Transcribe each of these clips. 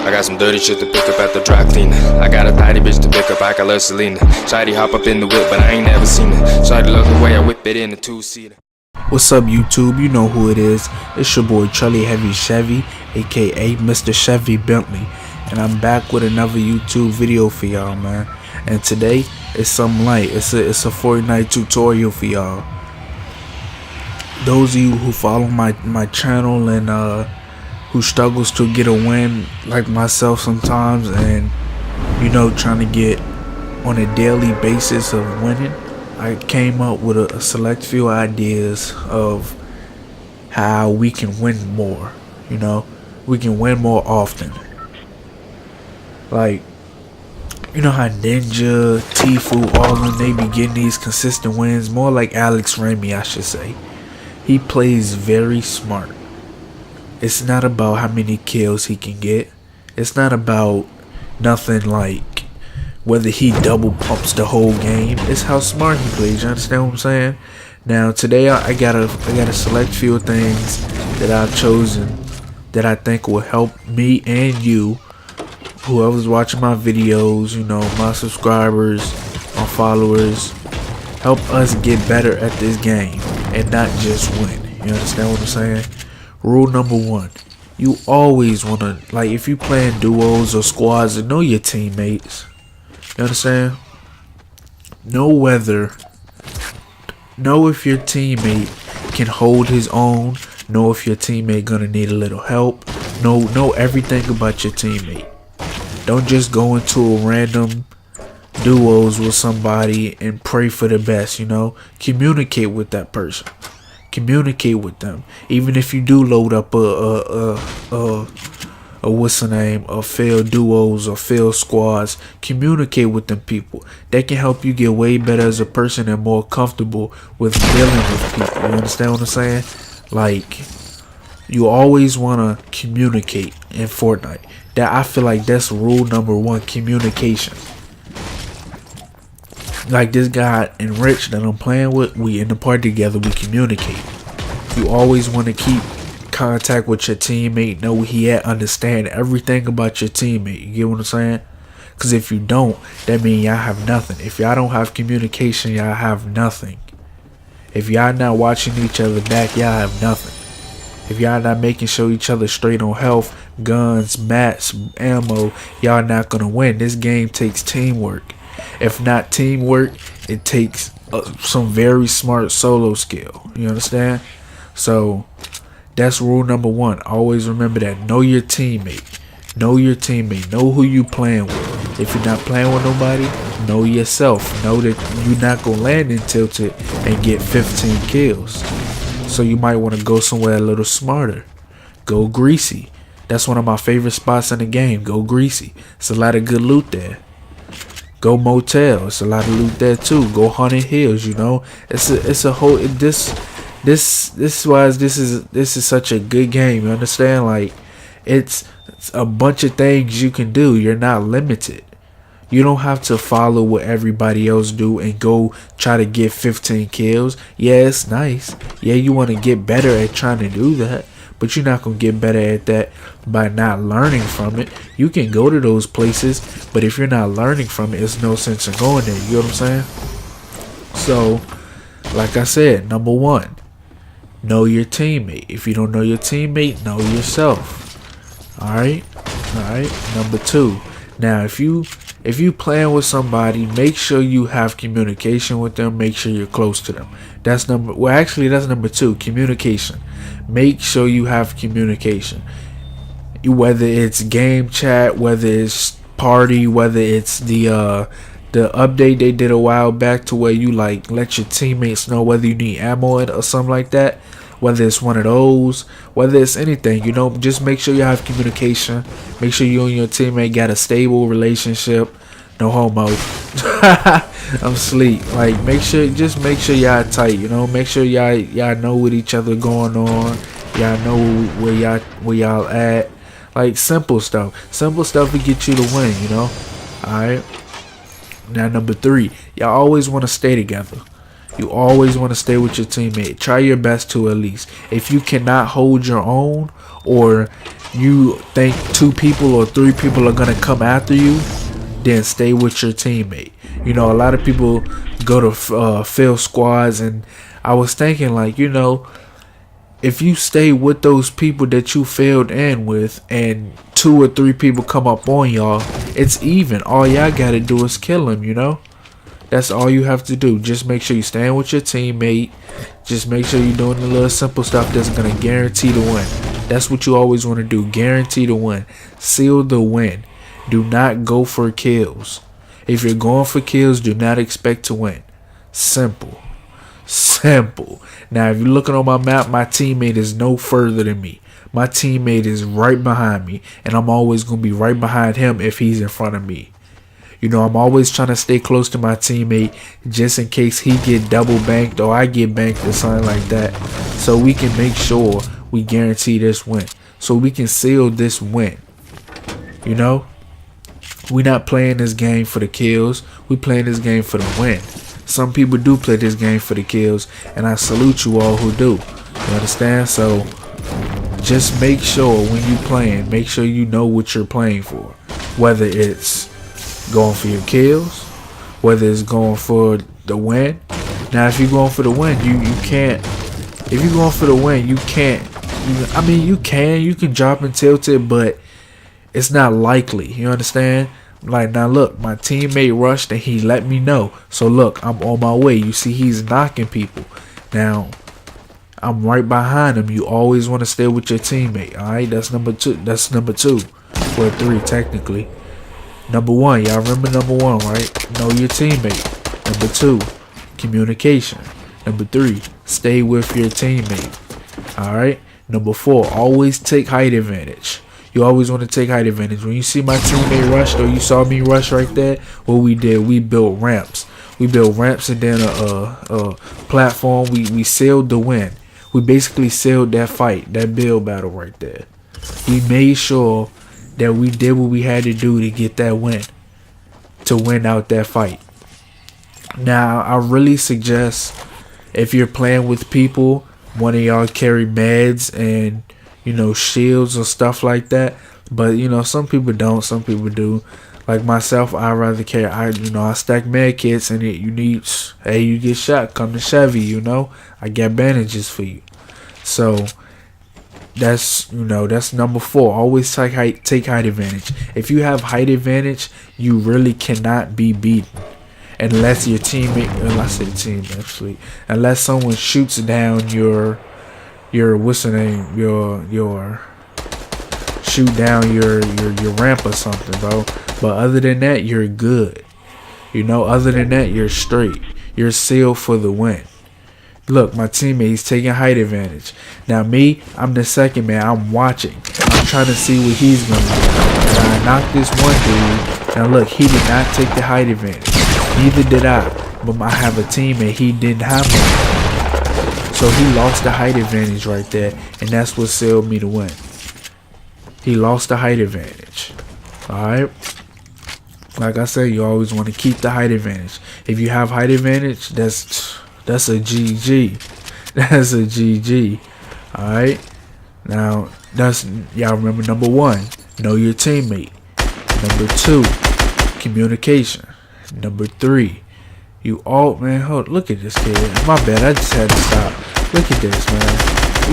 I got some dirty shit to pick up at the dry cleaner. I got a tidy bitch to pick up, I got love Selena. Shawty hop up in the whip, but I ain't never seen her. Shawty love the way I whip it in a two-seater. What's up, YouTube? You know who it is. It's your boy GT-TrellyHevyChevy, aka Mr. Chevy Bentley, and I'm back with another YouTube video for y'all, man. And today it's something light. It's a Fortnite tutorial for y'all. Those of you who follow my channel and who struggles to get a win like myself sometimes, and you know, trying to get on a daily basis of winning, I came up with a select few ideas of how we can win more. You know, we can win more often. Like, you know how Ninja, Tfue, all of them, they be getting these consistent wins. More like Alex Remy, I should say. He plays very smart. It's not about how many kills he can get. It's not about nothing like whether he double pumps the whole game. It's how smart he plays. You understand what I'm saying? Now today I got a select few things that I've chosen that I think will help me and you, whoever's watching my videos, you know, my subscribers, my followers, help us get better at this game and not just win. You understand what I'm saying? Rule number one, you always want to, like, if you playing duos or squads, know your teammates. You understand? Know if your teammate can hold his own. Know if your teammate gonna need a little help. Know everything about your teammate. Don't just go into a random duos with somebody and pray for the best. You know, communicate with that person. Communicate with them. Even if you do load up a what's the name, a failed duos or failed squads, communicate with them people. They can help you get way better as a person and more comfortable with dealing with people. You understand what I'm saying? Like, you always want to communicate in Fortnite. That, I feel like that's rule number one, communication. Like this guy and Rich that I'm playing with, we in the party together, we communicate. You always want to keep contact with your teammate, know where he at, understand everything about your teammate. You get what I'm saying? Because if you don't, that means y'all have nothing. If y'all don't have communication, y'all have nothing. If y'all not watching each other back, y'all have nothing. If y'all not making sure each other straight on health, guns, mats, ammo, y'all not gonna win. This game takes teamwork. If not teamwork, it takes some very smart solo skill. You understand? So that's rule number one. Always remember that. Know your teammate. Know your teammate. Know who you playing with. If you're not playing with nobody, know yourself. Know that you're not gonna land in Tilted and get 15 kills. So you might want to go somewhere a little smarter. Go Greasy. That's one of my favorite spots in the game. Go Greasy. It's a lot of good loot there. Go Motel. It's a lot of loot there too. Go Haunted Hills. You know, it's a whole this is such a good game. You understand? Like, it's a bunch of things you can do. You're not limited. You don't have to follow what everybody else do and go try to get 15 kills. Yeah, it's nice. Yeah, you want to get better at trying to do that. But you're not going to get better at that by not learning from it. You can go to those places, but if you're not learning from it, it's no sense in going there. You know what I'm saying? So, like I said, number one, know your teammate. If you don't know your teammate, know yourself. Alright? Alright? Number two, now if you playing with somebody, make sure you have communication with them. Make sure you're close to them. That's number two, communication. Make sure you have communication. Whether it's game chat, whether it's party, whether it's the update they did a while back to where you like let your teammates know whether you need ammo or something like that. Whether it's one of those, whether it's anything, you know, just make sure you have communication. Make sure you and your teammate got a stable relationship. No homo. I'm asleep. Like, make sure y'all tight, you know. Make sure y'all know what each other going on. Y'all know where y'all at. Like, simple stuff. Simple stuff will get you to win, you know. Alright. Now number three, y'all always want to stay together. You always want to stay with your teammate. Try your best to, at least. If you cannot hold your own, or you think 2 people or 3 people are gonna come after you, then stay with your teammate. You know, a lot of people go to fill squads, and I was thinking, like, you know, if you stay with those people that you failed in with, and 2 or 3 people come up on y'all, it's even. All y'all gotta do is kill them, you know? That's all you have to do. Just make sure you stand with your teammate. Just make sure you're doing the little simple stuff that's gonna guarantee the win. That's what you always want to do. Guarantee the win. Seal the win. Do not go for kills. If you're going for kills, do not expect to win. Simple. Simple. Now, if you're looking on my map, my teammate is no further than me. My teammate is right behind me, and I'm always going to be right behind him if he's in front of me. You know, I'm always trying to stay close to my teammate just in case he get double banked or I get banked or something like that, so we can make sure we guarantee this win, so we can seal this win. You know, we're not playing this game for the kills. We playing this game for the win. Some people do play this game for the kills, and I salute you all who do. You understand? So just make sure when you playing, make sure you know what you're playing for. Whether it's going for your kills, whether it's going for the win. Now, if you're going for the win, you can't. If you're going for the win, you can't. You can drop and tilt it, but it's not likely. You understand? Like, now look, my teammate rushed and he let me know. So look, I'm on my way. You see, he's knocking people. Now, I'm right behind him. You always want to stay with your teammate. All right, that's number 2. That's number 2, or 3 technically. Number 1, y'all remember number 1, right? Know your teammate. Number 2, communication. Number 3, stay with your teammate. All right. Number 4, always take height advantage. You always want to take height advantage. When you see my teammate rushed, or you saw me rush right there, what we did, we built ramps. We built ramps and then a platform. We sealed the win. We basically sealed that fight, that build battle right there. We made sure that we did what we had to do to get that win, to win out that fight. Now, I really suggest, if you're playing with people, one of y'all carry meds and, you know, shields or stuff like that. But, you know, some people don't, some people do. Like myself, I rather carry, I stack med kits, and you get shot, come to Chevy, you know. I got bandages for you. So that's number 4. Always take height advantage. If you have height advantage, you really cannot be beaten. Unless your teammate, unless someone shoots down your what's the name, your shoot down your ramp or something, bro. But other than that, you're good. You know, other than that, you're straight. You're sealed for the win. Look, my teammate's taking height advantage. Now me, I'm the second man. I'm watching. I'm trying to see what he's gonna do. And I knocked this one dude. Now look, he did not take the height advantage. Neither did I. But I have a teammate. He didn't have one. So he lost the height advantage right there, and that's what sealed me to win. He lost the height advantage. Alright? Like I said, you always want to keep the height advantage. If you have height advantage, that's a GG. That's a GG. Alright? Now, y'all remember number 1, know your teammate. Number 2, communication. Number 3, look at this kid. My bad, I just had to stop. Look at this, man.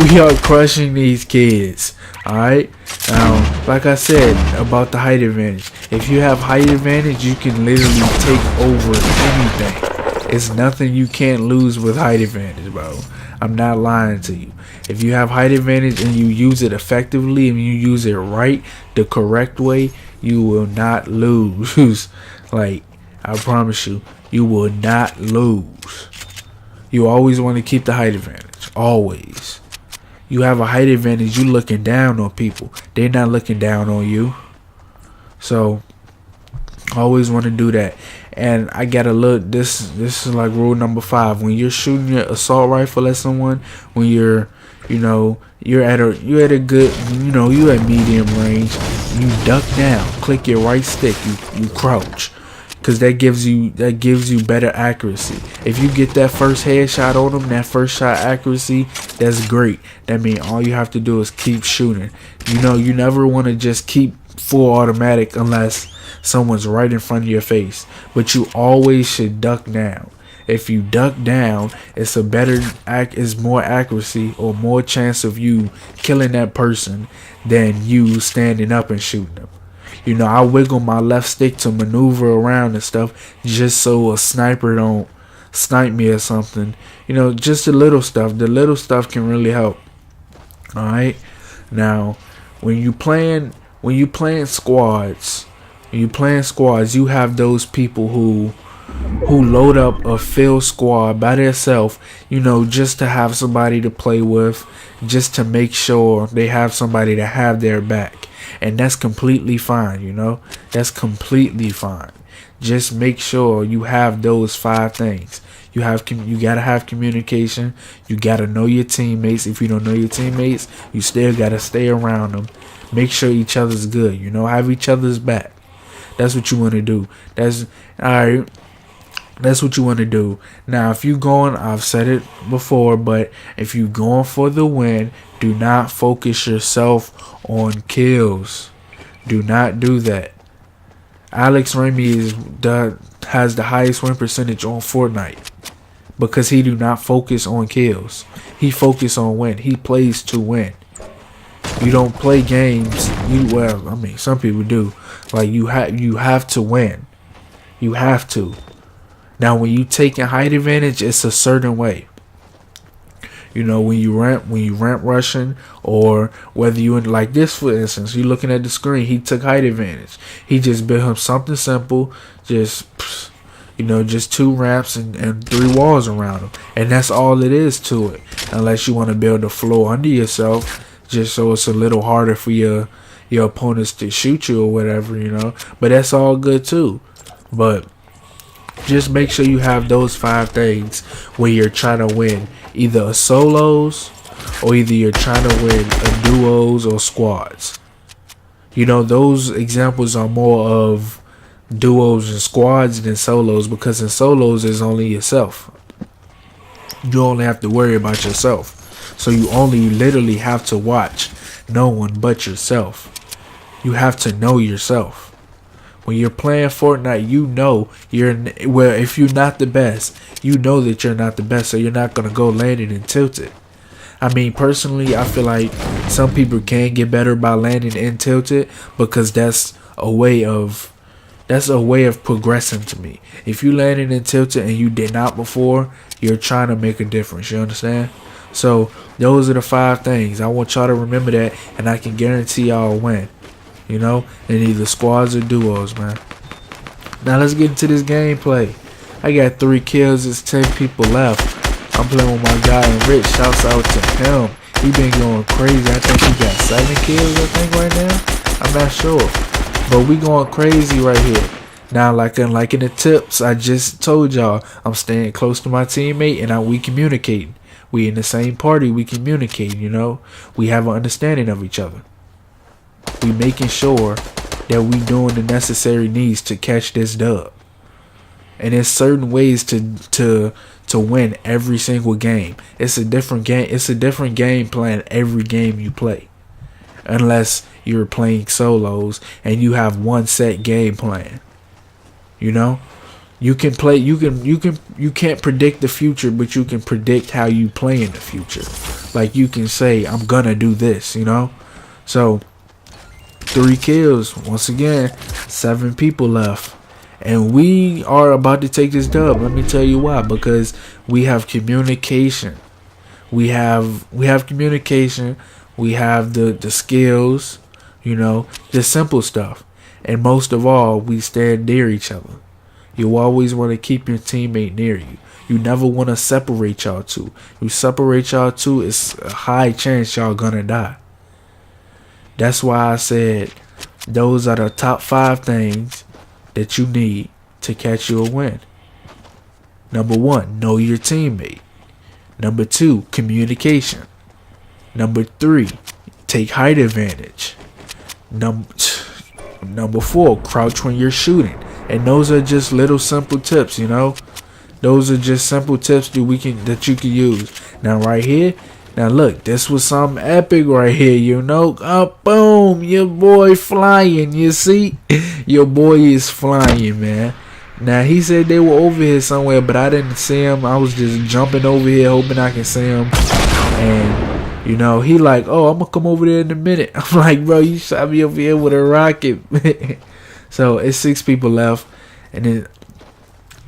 We are crushing these kids. Alright? Now, like I said about the height advantage, if you have height advantage, you can literally take over anything. It's nothing you can't lose with height advantage, bro. I'm not lying to you. If you have height advantage and you use it effectively and you use it right, the correct way, you will not lose. Like, I promise you, you will not lose. You always want to keep the height advantage. Always. You have a height advantage, you looking down on people. They're not looking down on you. So, always want to do that. And I gotta look, this is like rule number 5. When you're shooting your assault rifle at someone, when you're at a good, you at medium range, you duck down, click your right stick, you crouch. because that gives you better accuracy. If you get that first headshot on them, that first shot accuracy, that's great. That means all you have to do is keep shooting. You never want to just keep full automatic unless someone's right in front of your face, but you always should duck down. If you duck down, it's more accuracy or more chance of you killing that person than you standing up and shooting them. I wiggle my left stick to maneuver around and stuff just so a sniper don't snipe me or something. Just the little stuff. The little stuff can really help. Alright? Now, when you playing squads, you have those people who load up a field squad by themselves, just to have somebody to play with, just to make sure they have somebody to have their back. And that's completely fine, That's completely fine. Just make sure you have those 5 things. You gotta have communication. You gotta know your teammates. If you don't know your teammates, you still gotta stay around them. Make sure each other's good, have each other's back. That's what you want to do. That's alright. That's what you want to do. Now, if you going, I've said it before, but if you going for the win, do not focus yourself on kills. Do not do that. Alex Remy has the highest win percentage on Fortnite because he do not focus on kills. He focus on win. He plays to win. You don't play games. Some people do. Like you have to win. You have to. Now, when you taking height advantage, it's a certain way. When you ramp rushing, or whether you in like this, for instance, you looking at the screen, he took height advantage. He just built him something simple, just 2 ramps and 3 walls around him, and that's all it is to it. Unless you want to build a floor under yourself, just so it's a little harder for your opponents to shoot you or whatever, But that's all good too. But just make sure you have those 5 things where you're trying to win either a solos or either you're trying to win a duos or squads. Those examples are more of duos and squads than solos, because in solos is only yourself. You only have to worry about yourself. So you only literally have to watch no one but yourself. You have to know yourself. When you're playing Fortnite, if you're not the best, that you're not the best, so you're not going to go landing and tilt it. Personally, I feel like some people can get better by landing and tilt it, because that's a way of progressing to me. If you landed and tilted and you did not before, you're trying to make a difference. You understand? So those are the 5 things. I want y'all to remember that, and I can guarantee y'all win. In either squads or duos, man. Now let's get into this gameplay. I got 3 kills. It's 10 people left. I'm playing with my guy Rich. Shouts out to him. He been going crazy. I think he got 7 kills, right now. I'm not sure. But we going crazy right here. Now, like in the tips, I just told y'all, I'm staying close to my teammate and we communicating. We in the same party. We communicating, We have an understanding of each other. We making sure that we doing the necessary needs to catch this dub. And there's certain ways to win every single game. It's a different game. It's a different game plan every game you play. Unless you're playing solos and you have one set game plan. You can play you can't predict the future, but you can predict how you play in the future. Like you can say, I'm gonna do this, So 3 kills. Once again, 7 people left. And we are about to take this dub. Let me tell you why. Because we have communication. We have communication. We have the skills, the simple stuff. And most of all, we stand near each other. You always want to keep your teammate near you. You never want to separate y'all two. You separate y'all two, it's a high chance y'all gonna die. That's why I said those are the top 5 things that you need to catch you a win. Number 1, know your teammate. Number 2, communication. Number 3, take height advantage. Number 4, crouch when you're shooting. And those are just little simple tips, you know. Those are just simple tips that you can use. Now right here, now look, this was something epic right here, you know. Boom, your boy flying, you see? Your boy is flying, man. Now he said they were over here somewhere, but I didn't see him. I was just jumping over here hoping I can see him. And you know, he like, oh, I'm gonna come over there in a minute. I'm like, bro, you shot me over here with a rocket. So it's 6 people left, and then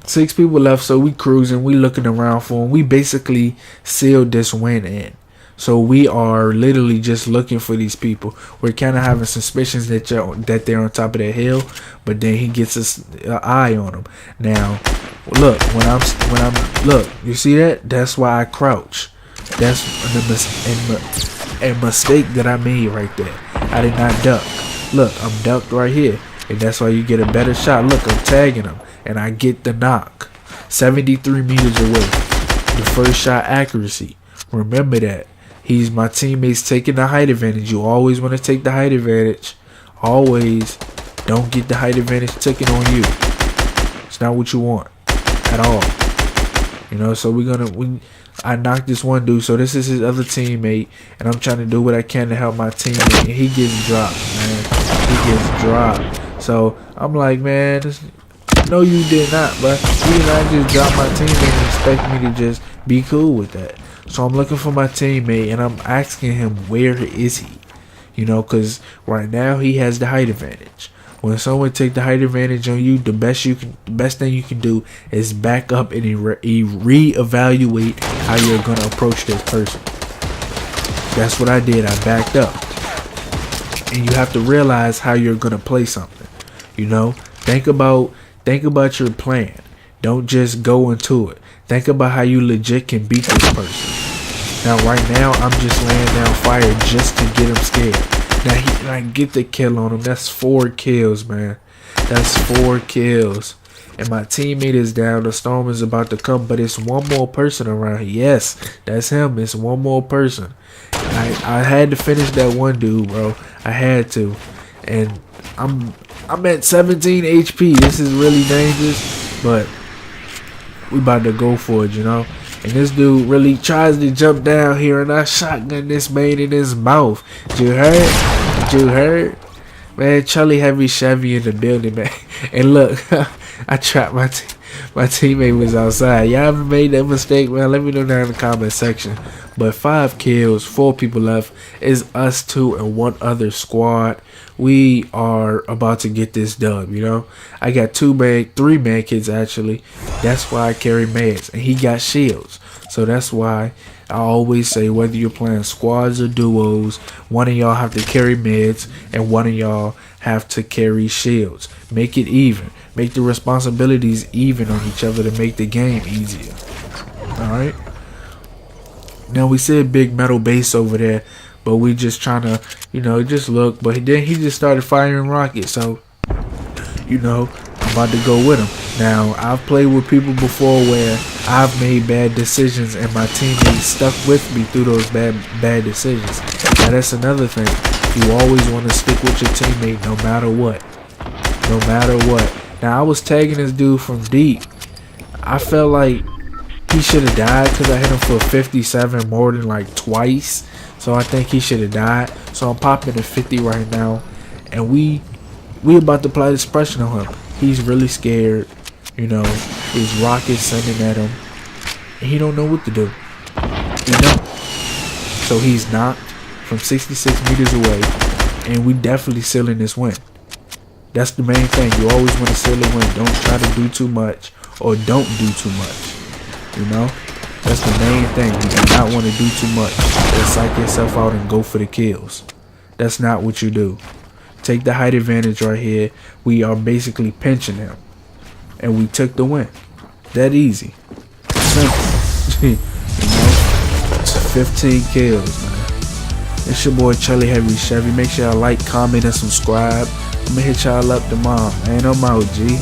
6 people left. So we cruising, we looking around for him. We basically sealed this win in. So we are literally just looking for these people. We're kind of having suspicions that they're on top of that hill, but then he gets an eye on them. Now, look, when I'm look, you see that? That's why I crouch. That's a mistake that I made right there. I did not duck. Look, I'm ducked right here, and that's why you get a better shot. Look, I'm tagging him, and I get the knock. 73 meters away. The first shot accuracy. Remember that. He's my teammates taking the height advantage. You always want to take the height advantage. Always. Don't get the height advantage taken on you. It's not what you want at all. You know, so I knocked this one dude. So this is his other teammate, and I'm trying to do what I can to help my teammate, and he gets dropped, man. He gets dropped. So I'm like, man, no, you did not, but you did not just drop my teammate and expect me to just be cool with that. So I'm looking for my teammate, and I'm asking him, where is he? You know, because right now he has the height advantage. When someone take the height advantage on you, the best thing you can do is back up and reevaluate how you're gonna approach this person. That's what I did. I backed up, and you have to realize how you're gonna play something. You know, think about your plan. Don't just go into it. Think about how you legit can beat this person. Now, right now, I'm just laying down fire just to get him scared. Now, I get the kill on him. That's 4 kills, man. That's 4 kills. And my teammate is down. The storm is about to come, but it's one more person around here. Yes, that's him. It's one more person. I had to finish that one dude, bro. I had to. And I'm at 17 HP. This is really dangerous, but we about to go for it, you know. And this dude really tries to jump down here, and I shotgun this man in his mouth. Did you heard? Did you heard? Man, TrellyHevyChevy in the building, man. And look, I trapped my teammate was outside. Y'all ever made that mistake, man? Let me know down in the comment section. But 5 kills, 4 people left. It's us 2 and 1 other squad. We are about to get this dub, you know. I got 3 man kids actually. That's why I carry meds, and he got shields. So that's why I always say, whether you're playing squads or duos, one of y'all have to carry meds and one of y'all have to carry shields. Make it even. Make the responsibilities even on each other to make the game easier. Alright. Now we see a big metal base over there, but we just trying to, you know, just look. But then he just started firing rockets, so, you know, I'm about to go with him. Now, I've played with people before where I've made bad decisions and my teammates stuck with me through those bad decisions. Now, that's another thing. You always want to stick with your teammate no matter what. No matter what. Now, I was tagging this dude from deep. I felt like he should have died because I hit him for 57 more than like twice. So I think he should have died. So I'm popping at 50 right now. And we about to apply this pressure on him. He's really scared. You know, his rockets sending at him. And he don't know what to do. You know? So he's knocked from 66 meters away. And we definitely sealing this win. That's the main thing. You always want to seal a win. Don't try to do too much. Or don't do too much. You know? That's the main thing. You do not want to do too much. Or psych yourself out and go for the kills. That's not what you do. Take the height advantage right here. We are basically pinching him. And we took the win. That easy. Simple. You know? It's 15 kills, man. It's your boy TrellyHevyChevy. Make sure y'all like, comment, and subscribe. I'm gonna hit y'all up tomorrow. And I'm out, G.